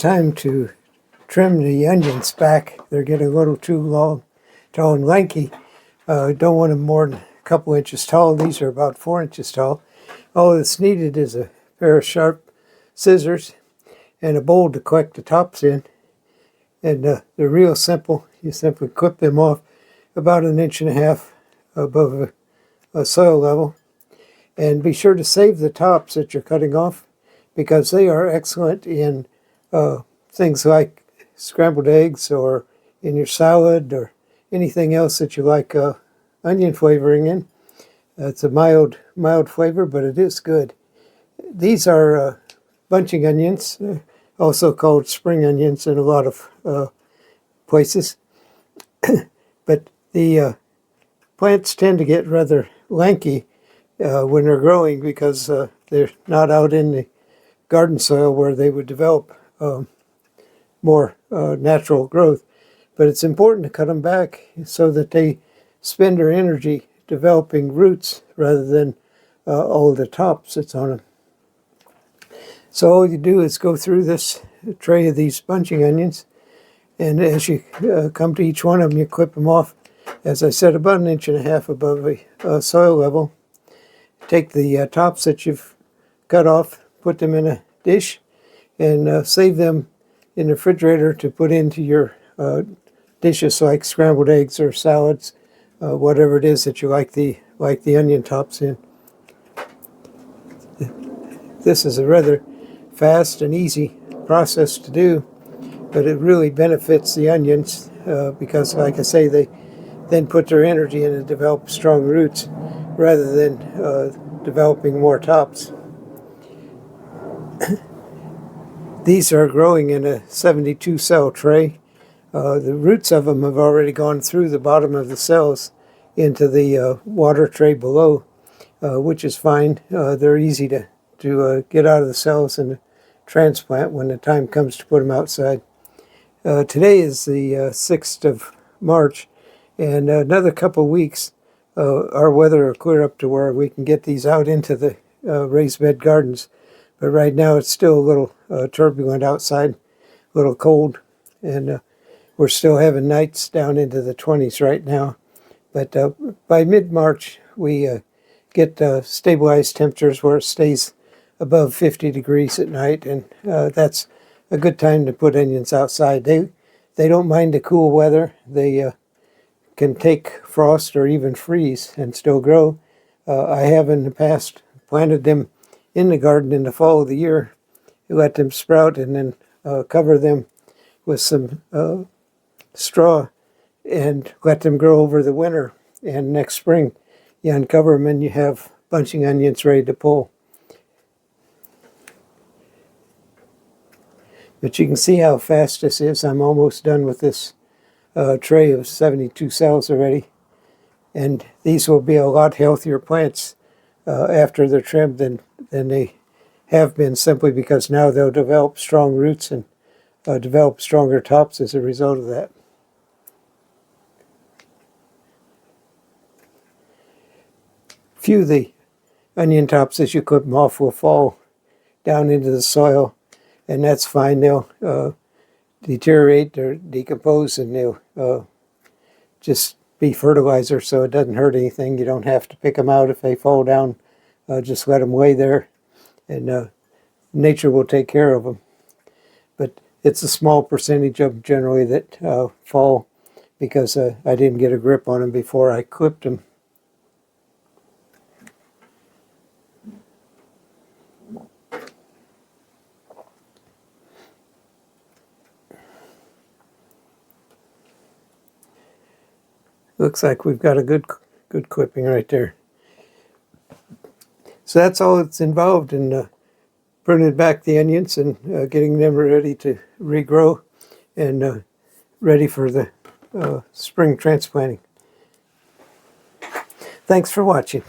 time to trim the onions back. They're getting a little too long, tall and lanky. Don't want them more than a couple inches tall. These are about 4 inches tall. All that's needed is a pair of sharp scissors and a bowl to collect the tops in. And they're real simple. You simply clip them off about 1.5 inches above a soil level. And be sure to save the tops that you're cutting off, because they are excellent in things like scrambled eggs or in your salad or anything else that you like onion flavoring in. It's a mild flavor, but it is good. These are bunching onions, also called spring onions in a lot of places. But the plants tend to get rather lanky when they're growing, because they're not out in the garden soil where they would develop more natural growth. But it's important to cut them back so that they spend their energy developing roots rather than all the tops that's on them. So all you do is go through this tray of these bunching onions, and as you come to each one of them, you clip them off, as I said, about 1.5 inches above the soil level. Take the tops that you've cut off, put them in a dish, and save them in the refrigerator to put into your dishes like scrambled eggs or salads, whatever it is that you like the onion tops in. This is a rather fast and easy process to do, but it really benefits the onions because, like I say, they then put their energy in to develop strong roots rather than developing more tops. These are growing in a 72 cell tray. The roots of them have already gone through the bottom of the cells into the water tray below, which is fine. They're easy to get out of the cells and transplant when the time comes to put them outside. Today is the 6th of March, and another couple weeks our weather will clear up to where we can get these out into the raised bed gardens. But right now it's still a little turbulent outside, a little cold, and we're still having nights down into the 20s right now. But by mid-March we get stabilized temperatures where it stays above 50 degrees at night, and that's a good time to put onions outside. They don't mind the cool weather. They can take frost or even freeze and still grow. I have in the past planted them in the garden in the fall of the year, let them sprout, and then cover them with some straw and let them grow over the winter. And next spring you uncover them and you have bunching onions ready to pull. But you can see how fast this is. I'm almost done with this tray of 72 cells already. And these will be a lot healthier plants after they're trimmed than they have been, simply because now they'll develop strong roots and develop stronger tops as a result of that. Few of the onion tops, as you clip them off, will fall down into the soil, and that's fine. They'll deteriorate or decompose, and they'll just be fertilizer, so it doesn't hurt anything. You don't have to pick them out if they fall down. Just let them lay there, and nature will take care of them. But it's a small percentage of them generally that fall because I didn't get a grip on them before I clipped them. Looks like we've got a good clipping right there. So that's all that's involved in pruning back the onions and getting them ready to regrow and ready for the spring transplanting. Thanks for watching.